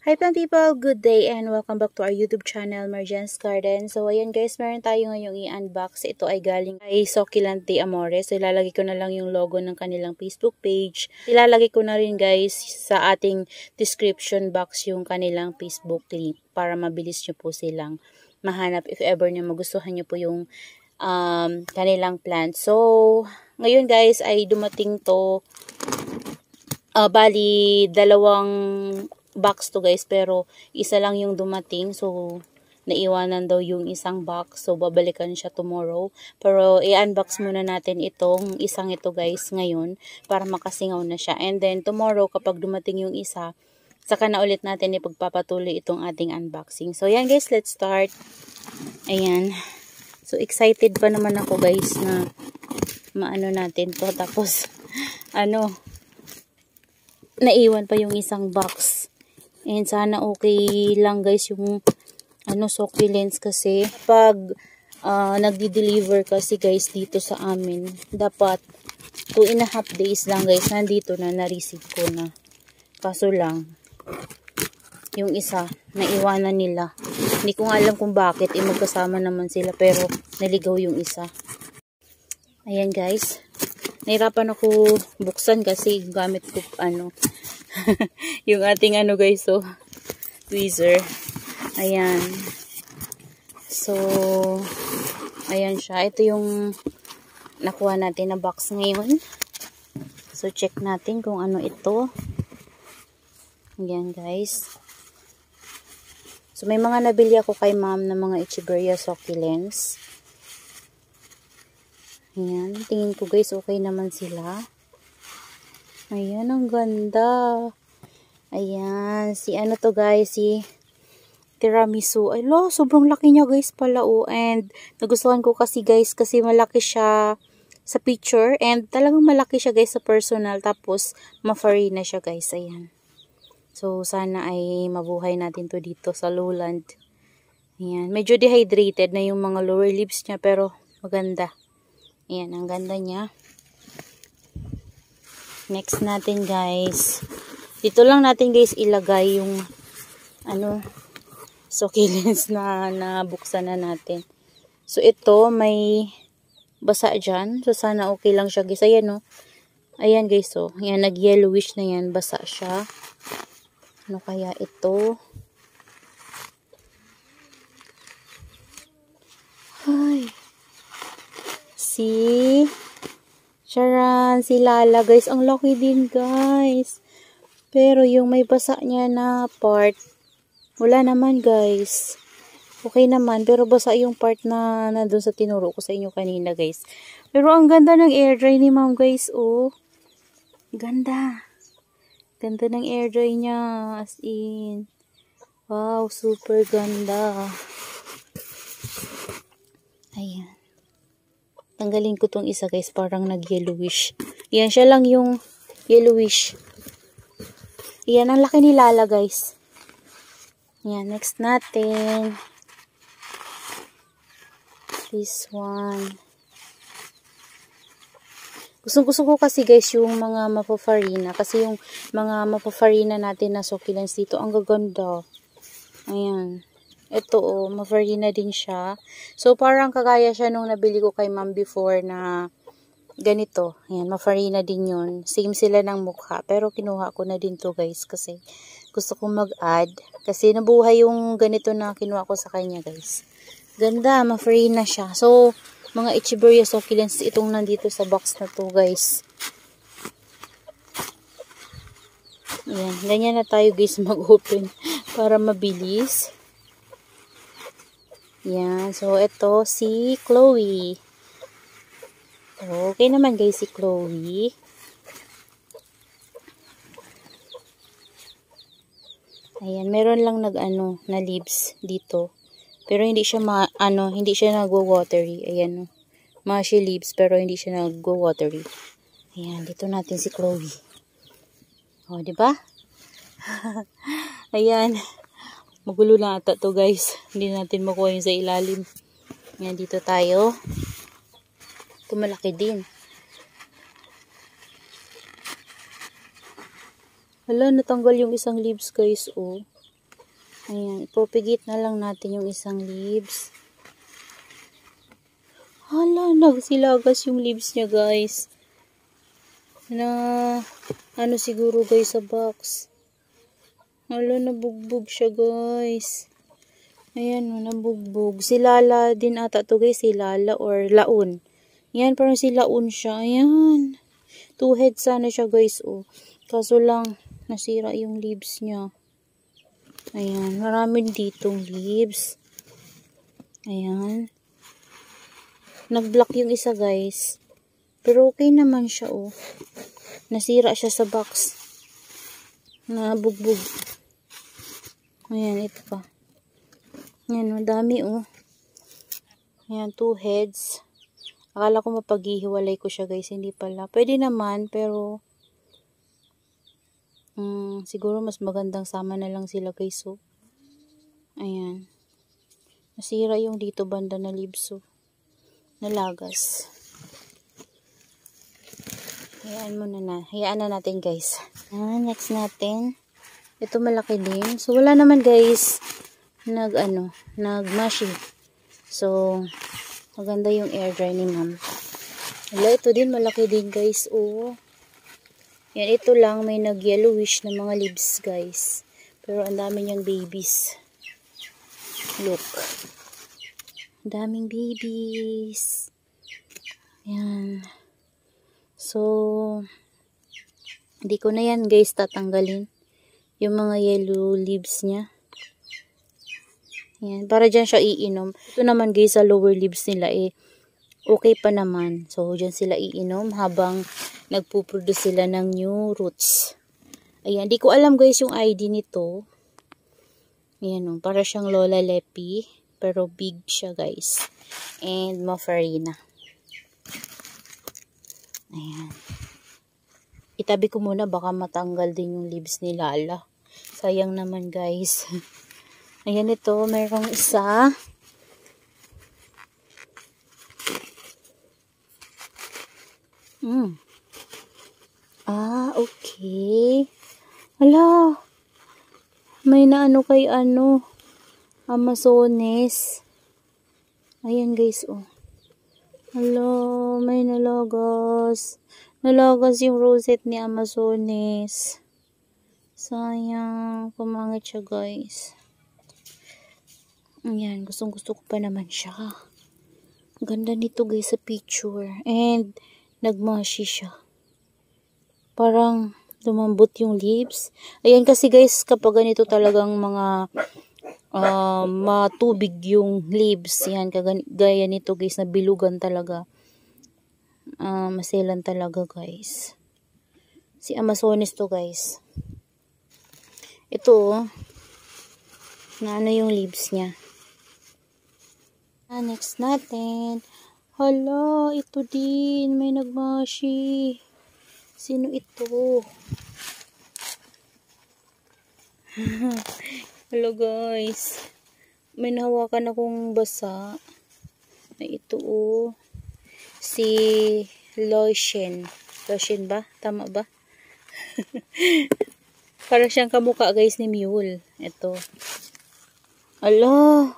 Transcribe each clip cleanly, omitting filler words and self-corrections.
Hi plant people, good day and welcome back to our YouTube channel, Marjan's Garden. So ayan guys, meron tayo ngayong i-unbox. Ito ay galing kay Succulent de Amores. So ilalagay ko na lang yung logo ng kanilang Facebook page. Ilalagay ko na rin guys sa ating description box yung kanilang Facebook link para mabilis nyo po silang mahanap if ever nyo magustuhan nyo po yung kanilang plant. So ngayon guys ay dumating to bali dalawang box to guys, pero isa lang yung dumating, so naiwanan daw yung isang box, so babalikan siya tomorrow. Pero i-unbox muna natin itong isang ito guys ngayon para makasingaw na siya, and then tomorrow kapag dumating yung isa, saka na ulit natin ipagpapatuloy itong ating unboxing. So yan guys, let's start. Ayan, so excited pa naman ako guys na maano natin to, tapos naiwan pa yung isang box. And sana okay lang guys yung succulents, kasi pag nagdi-deliver kasi guys dito sa amin, dapat 2.5 days lang guys nandito na, na-receive ko na. Kaso lang yung isa naiwanan nila. Hindi ko nga alam kung bakit, magkasama naman sila pero naligaw yung isa. Ayan guys, nahirapan ako buksan kasi gamit ko yung ating guys, so tweezer. Ayan, so ayan siya. Ito yung nakuha natin na box ngayon. So check natin kung ano ito. Ayan guys, so may mga nabili ako kay ma'am na mga Echeveria succulents. Ayan, tingin ko guys okay naman sila. Ayan, ang ganda. Ayan, si to guys, si tiramisu. Ay lo, sobrang laki niya guys pala oh. And nagustuhan ko kasi guys, kasi malaki siya sa picture and talagang malaki siya guys sa personal, tapos ma-farina siya guys. Ayan. So sana ay mabuhay natin to dito sa lowland. Ayan, medyo dehydrated na yung mga lower leaves niya pero maganda. Ayan, ang ganda niya. Next natin guys, dito lang natin guys ilagay yung succulents na nabuksan na natin. So ito may basa dyan, so sana okay lang siya guys. Ayan o, ayan guys, so ayan, nag yellowish na yan, basa siya. Ano kaya ito? Ay, Charan, si Lala guys, ang laki din guys. Pero yung may basa niya na part, wala naman guys. Okay naman, pero basa yung part na nandun sa tinuro ko sa inyo kanina guys. Pero ang ganda ng air dry ni ma'am guys, oh. Ganda. Ganda ng air dry niya, as in. Wow, super ganda. Ayan. Tanggalin ko tong isa guys, parang nag-yellowish. Yan, siya lang yung yellowish. Yan, ang laki ni Lala guys. Yan, next natin. This one. Gusto ko kasi guys yung mga mapafarina. Kasi yung mga mapafarina natin na succulents dito, ang gaganda. Ayan. Ito oh, mafarina din siya. So parang kagaya siya nung nabili ko kay ma'am before na ganito. Ayan, mafarina din yun. Same sila ng mukha. Pero kinuha ko na din to guys kasi gusto kong mag-add. Kasi nabuhay yung ganito na kinuha ko sa kanya guys. Ganda, mafarina siya. So mga Echeveria succulents itong nandito sa box na to guys. Ayan, ganyan na tayo guys mag-open para mabilis. Yan, so ito si Chloe. Okay naman guys si Chloe. Ayan, meron lang na leaves dito. Pero hindi siya hindi siya nagwo-watery. Ayan, mushy leaves pero hindi siya nagwo-watery. Ayan, dito natin si Chloe. Oh, 'di ba? Ayan. Magulo na ata to guys. Hindi natin makuha yung sa ilalim. Ayan, dito tayo. Ito malaki din. Hala, natanggal yung isang leaves guys, oh. Ayan, propagate na lang natin yung isang leaves. Hala, nagsilagas yung leaves niya, guys. Ano siguro, guys, sa box. Hala, nabugbog siya, guys. Ayan, nabugbog. Si Lala din ata to, guys. Si Lala or Laon. Ayan, parang si Laon siya. Ayan. 2 heads sana siya, guys, oh. Kaso lang, nasira yung leaves niya. Ayan, marami ditong leaves. Ayan. Nag-block yung isa, guys. Pero okay naman siya, oh. Nasira siya sa box. Nabugbog. Ayan, ito pa. Ayan, madami, oh. Ayan, 2 heads. Akala ko mapaghihiwalay ko siya, guys. Hindi pala. Pwede naman, pero siguro mas magandang sama na lang sila, guys, oh. Ayan. Nasira yung dito banda na leaves, oh. Nalagas. Hayaan muna na. Hayaan na natin, guys. Next natin. Ito malaki din. So, wala naman, guys, nag-mashi. So, maganda yung air dry ni ma'am. Wala, ito din, malaki din, guys. Oh. Yan, ito lang, may nag-yellowish na mga leaves, guys. Pero, ang dami niyang babies. Look. Daming babies. Yan. So, hindi ko na yan, guys, tatanggalin. Yung mga yellow leaves niya. Yan. Para dyan siya iinom. Ito naman, guys, sa lower leaves nila, okay pa naman. So, dyan sila iinom habang nagpuproduce sila ng new roots. Ayan. Di ko alam, guys, yung ID nito. Ayan, oh. Para siyang Lola Lepi. Pero big siya, guys. And Mafarina. Ayan. Itabi ko muna, baka matanggal din yung leaves ni Lala. Sayang naman, guys. Ayan, ito, mayroong isa. Okay. Hala. May naano kay Amazones. Ayan, guys, oh. Hala, may nalagas. Nalagas yung rosette ni Amazones. Sayang. Pumangit siya, guys. Ayan, gustong-gusto ko pa naman siya. Ganda nito, guys, sa picture. And, nagmashi siya. Parang lumambot yung leaves. Ayan kasi, guys, kapag ganito talagang mga matubig yung leaves. Yan, gaya nito, guys, na bilugan talaga. Maselan talaga, guys. Si Amazones to, guys. Ito, na yung leaves niya. Next natin. Hala, ito din. May nagmashi. Sino ito? Hello, guys. May nahawakan akong basa. Ay, ito, oh. Si Lotion. Lotion ba? Tama ba? Para siyang kamukha, guys, ni Mule. Ito. Ala.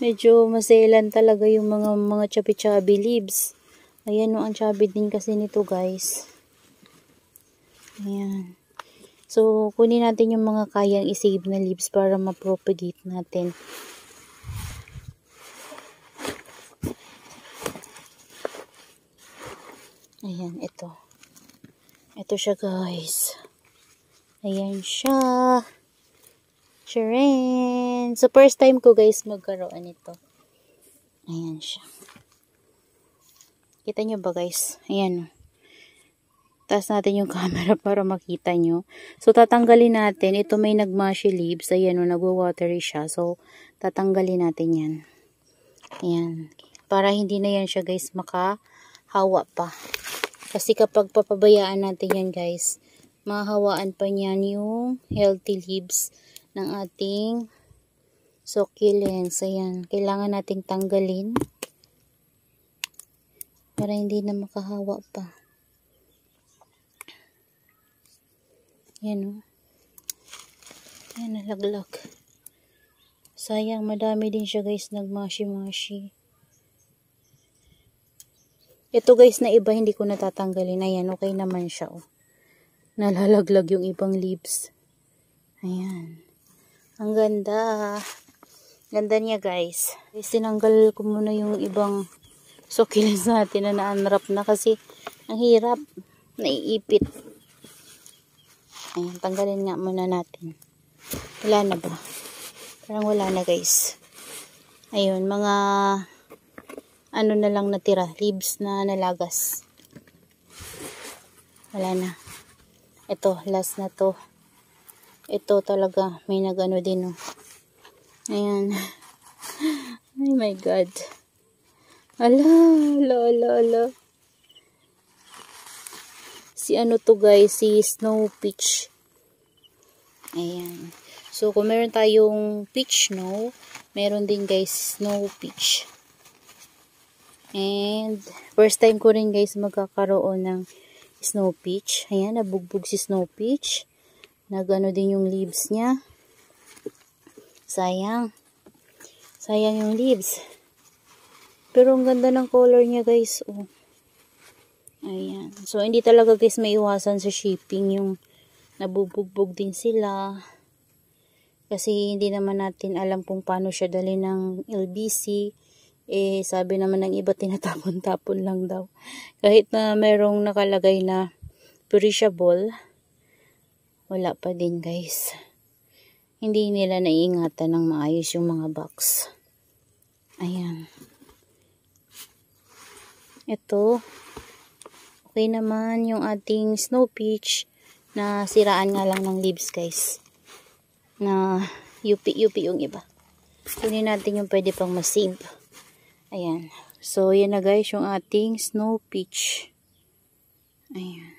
Medyo maselan talaga yung mga chubby-chubby leaves. Ayan, no, ang chubby din kasi nito, guys. Ayan. So, kunin natin yung mga kayang isave na leaves para ma-propagate natin. Ayan, ito. Ito siya, guys. Ayan siya. Charan! So, first time ko, guys, magkaroon nito. Ayan siya. Kita nyo ba, guys? Ayan. Taas natin yung camera para makita nyo. So, tatanggalin natin. Ito may nagmashi leaves. Ayan, nagwa-watery siya. So, tatanggalin natin yan. Ayan. Para hindi na yan siya, guys, makahawa pa. Kasi kapag papabayaan natin yan, guys, mahawaan pa niyan yung healthy leaves ng ating succulents. Ayan. Kailangan nating tanggalin para hindi na makahawa pa. Ayan, oh. Ayan, nalaglag. Sayang, madami din siya guys, nagmashi-mashi. Ito guys na iba, hindi ko natatanggalin. Ayan, okay naman siya. Oh. Nalalaglag yung ibang leaves. Ayan. Ang ganda. Ganda niya guys. Guys, tinanggal ko muna yung ibang succulents natin na na-unwrap na kasi ang hirap. Naiipit. Ayan, tanggalin nga muna natin. Wala na ba? Parang wala na guys. Ayun, mga ano na lang natira. Leaves na nalagas. Wala na. Ito, last na to. Ito talaga, may nagano din oh. Ayan. Oh my God. Ala, ala, ala, ala. Si ano to guys, si Snow Peach. Ayan. So, kung meron tayong peach snow, meron din guys snow peach. And, first time ko rin guys magkakaroon ng snow peach. Ayan, nabugbog si snow peach. Nagano din yung leaves niya. Sayang. Sayang yung leaves. Pero ang ganda ng color niya guys. Oh. Ayan. So, hindi talaga guys may iwasan sa shipping yung nabubugbog din sila. Kasi hindi naman natin alam kung paano siya dali ng LBC. Eh, sabi naman ng iba tinatapon-tapon lang daw. Kahit na merong nakalagay na perishable, wala pa din guys. Hindi nila naiingatan ng maayos yung mga box. Ayan. Ito. Okay naman yung ating snow peach na siraan nga lang ng leaves guys. Na yupi-yupi yung iba. Kunin natin yung pwede pang masave. Ayan. So, yan na guys yung ating snow peach. Ayan.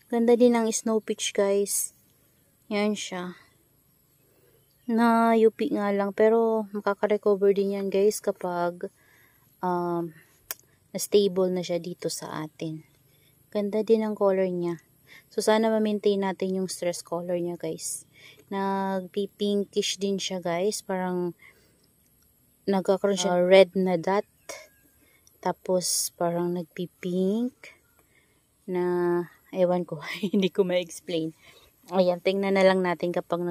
Ganda din ang snow peach guys. Yan siya. Na yupi nga lang. Pero makaka-recover din yan guys kapag na-stable na siya dito sa atin. Ganda din ang color niya. So, sana ma-maintain natin yung stress color niya, guys. Nagpi-pinkish din siya, guys. Parang nagkakaroon siya red na dot. Tapos, parang nagpi-pink na, ewan ko, hindi ko ma-explain. Ayan, tingnan na lang natin kapag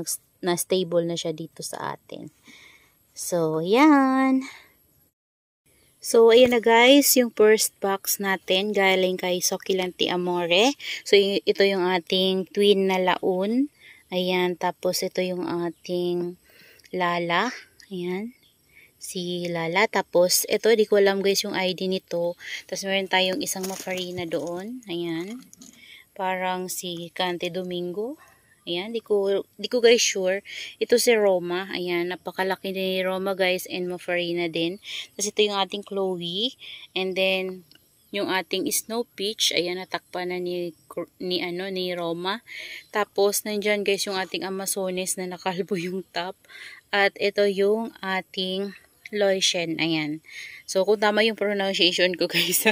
na-stable na siya dito sa atin. So, yan. So, ayan na guys, yung first box natin galing kay Succulent Amore. So, ito yung ating twin na laon. Ayan, tapos ito yung ating Lala. Ayan, si Lala. Tapos, ito, di ko alam guys yung ID nito. Tapos, meron tayong isang Mafarina doon. Ayan, parang si Cante Domingo. Ayan, di ko guys sure. Ito si Roma. Ayan, napakalaki ni Roma guys and Mafarina din. Tapos ito yung ating Chloe. And then, yung ating Snow Peach. Ayan, natakpan na ni Roma. Tapos, nandyan guys yung ating Amazones na nakalbo yung top. At ito yung ating Loishen. Ayan. So, kung tama yung pronunciation ko guys.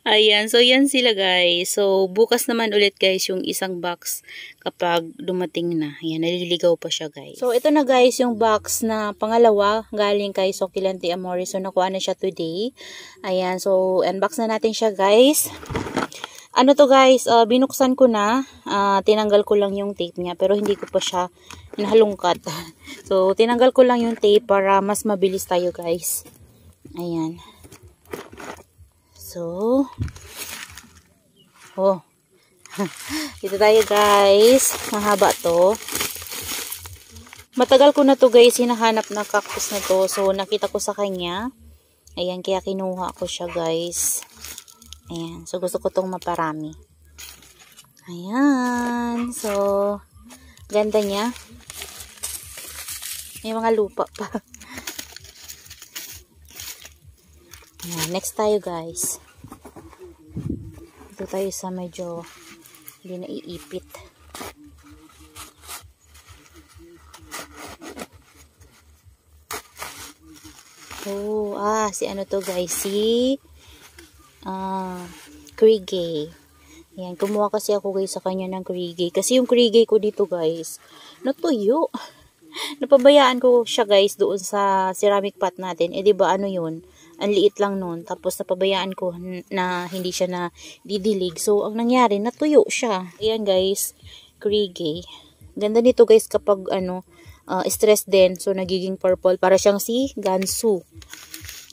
Ayan. So, yan sila guys. So, bukas naman ulit guys yung isang box kapag dumating na. Ayan. Naliligaw pa siya guys. So, ito na guys yung box na pangalawa galing kay Succulent Amore. So, nakuha na siya today. Ayan. So, unbox na natin siya guys. Ano to guys, binuksan ko na, tinanggal ko lang yung tape niya, pero hindi ko pa siya nahalungkat. So, tinanggal ko lang yung tape para mas mabilis tayo guys. Ayan. So, oh, dito tayo guys, mahaba to. Matagal ko na to guys, hinahanap na cactus na to, so nakita ko sa kanya. Ayan, kaya kinuha ko siya guys. Ayan. So, gusto ko itong maparami. Ayan. So, ganda niya. May mga lupa pa. Ayan. Next tayo, guys. Ito tayo sa medyo hindi naiipit. Oh, si ano to, guys? Si Krigay. Ayan, kumuha kasi ako guys sa kanya ng Krigay. Kasi yung Krigay ko dito guys, natuyo. Napabayaan ko siya guys doon sa ceramic pot natin. Eh, di ba ano yun? Ang liit lang nun. Tapos napabayaan ko na hindi siya na didilig. So, ang nangyari, natuyo siya. Ayan guys, Kriege. Ganda nito guys kapag ano, stress din. So, nagiging purple. Para siyang si Gansu.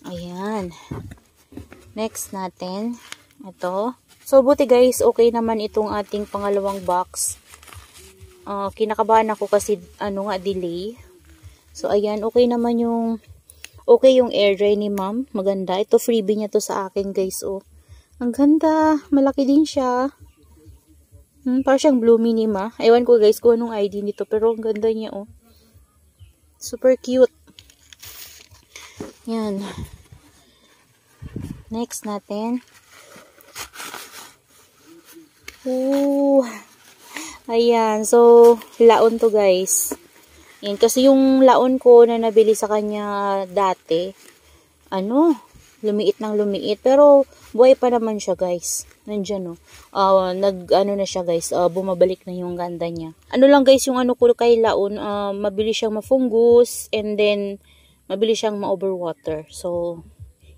Ayan. Next natin. Ito. So, buti guys, okay naman itong ating pangalawang box. Kinakabahan ako kasi ano nga, delay. So, ayan, okay naman yung air dry ni ma'am. Maganda. Ito, freebie niya to sa akin, guys. Oh, ang ganda. Malaki din siya. Parang siyang Blue Minima. Ewan ko, guys, kung anong ID nito. Pero ang ganda niya, oh. Super cute. Yan. Next natin. Oh. Ayan. So, laon to, guys. Yan, kasi yung laon ko na nabili sa kanya dati, lumiit ng lumiit. Pero, buhay pa naman siya, guys. Nandyan, no. Na siya, guys. Bumabalik na yung ganda niya. Ano lang, guys, yung ko kay laon, mabilis siyang mafungus, and then, mabilis siyang ma-overwater. So,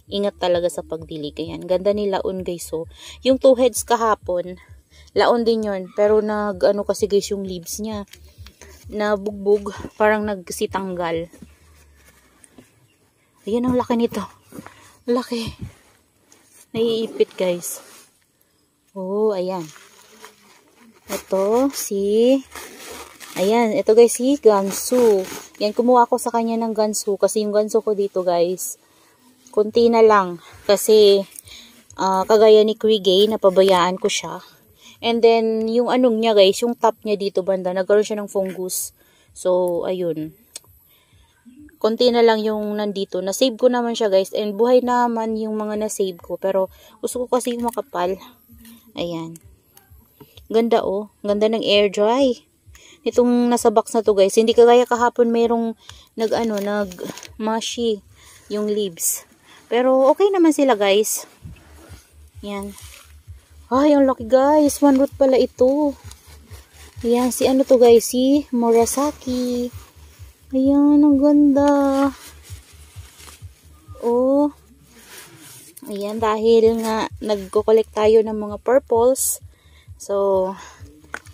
ingat talaga sa pagdilig. Ayan, ganda ni laon, guys. So, yung 2 heads kahapon, laon din yun. Pero, kasi, guys, yung leaves niya, na bugbog, parang nagsitanggal. Ayan, ang laki nito. Laki. Naiipit, guys. Oh, ayan. Ito, ayan, ito guys, si Gansu. Yan, kumuha ko sa kanya ng Gansu. Kasi yung Gansu ko dito, guys, konti na lang. Kasi, kagaya ni Kriege, napabayaan ko siya. And then, yung niya guys, yung top niya dito banda, nagkaroon siya ng fungus. So, ayun. Konti na lang yung nandito. Na-save ko naman siya guys. And buhay naman yung mga na-save ko. Pero, gusto ko kasi yung makapal. Ayan. Ganda oh. Ganda ng air dry. Itong nasa box na to guys. Hindi kagaya kahapon mayroong nag-mushy yung leaves. Pero, okay naman sila guys. Yan. Ay, ang laki guys. 1 root pala ito. Ayan, si to guys? Si Murasaki. Ayan, ang ganda. Oh. Ayan, dahil nga nagko-collect tayo ng mga purples. So,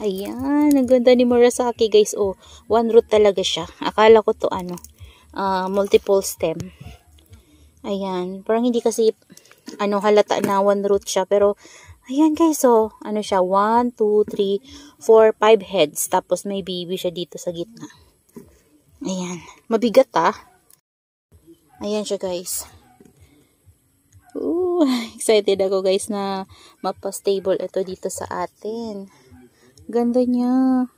ayan, ang ganda ni Murasaki guys. Oh, 1 root talaga siya. Akala ko to multiple stem. Ayan, parang hindi kasi halata na 1 root siya. Pero, ayan guys, so, siya, 1, 2, 3, 4, 5 heads. Tapos may baby siya dito sa gitna. Ayan. Mabigat Ayan siya guys. Ooh, excited ako guys na mapastable ito dito sa atin. Ganda niya.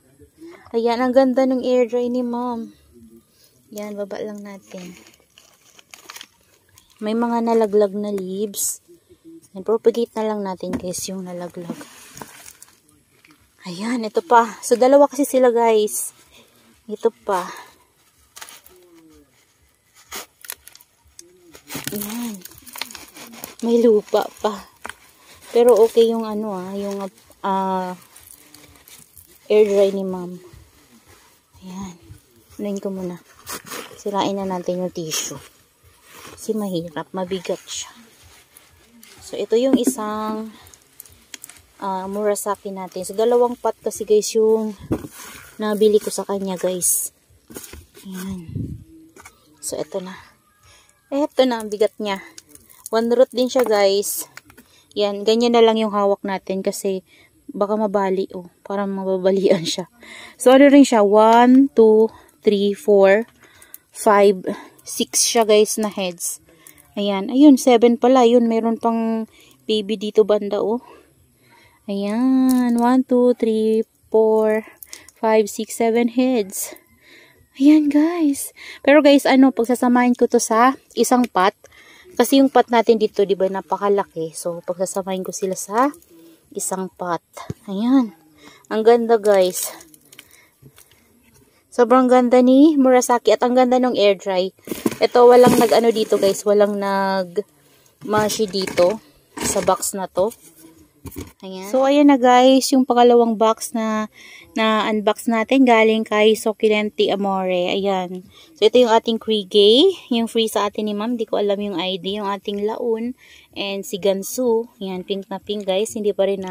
Ayan, ang ganda ng air dry ni ma'am. Ayan, baba lang natin. May mga nalaglag na leaves. And propagate na lang natin guys yung nalaglag. Ayan, ito pa. So, dalawa kasi sila guys. Ito pa. Ayan. May lupa pa. Pero okay yung yung air dry ni ma'am. Ayan. Unahin ko muna. Sirain na natin yung tissue. Kasi mahirap. Mabigat siya. So, ito yung isang Murasaki natin. So, 2 pot kasi guys yung nabili ko sa kanya guys. Ayan. So, ito na. Ito na ang bigat niya. 1 root din siya guys. Yan. Ganyan na lang yung hawak natin kasi baka mabali. Oh, parang mababalian siya. So, rin siya? 1, 2, 3, 4, 5, 6 siya guys na heads. Ayan. Ayun, 7 pala. Ayun, meron pang baby dito banda, oh. Ayan. 1, 2, 3, 4, 5, 6, 7 heads. Ayan, guys. Pero, guys, pagsasamahin ko to sa isang pot. Kasi yung pot natin dito, di ba, napakalaki. So, pagsasamahin ko sila sa isang pot. Ayan. Ang ganda, guys. Sobrang ganda ni Murasaki at ang ganda ng air dry. Ito, walang dito guys. Walang nag-mushy dito sa box na to. Ayan. So, ayan na guys, yung pangalawang box na unbox natin galing kay Succulenti Amore. Ayan. So, ito yung ating Krigay, yung free sa atin ni ma'am. Hindi ko alam yung ID, yung ating Laun, and si Gansu. Ayan, pink na pink guys. Hindi pa rin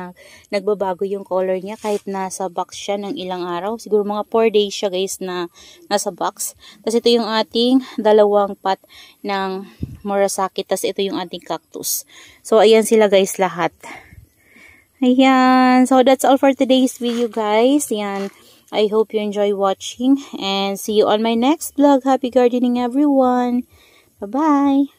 nagbabago yung color niya kahit nasa box siya ng ilang araw. Siguro mga 4 days siya guys na nasa box. Tapos ito yung ating dalawang pot ng Murasaki. Tapos ito yung ating cactus. So, ayan sila guys lahat. Ayan. So, that's all for today's video, guys. Ayan. I hope you enjoy watching. And see you on my next vlog. Happy gardening, everyone. Bye-bye.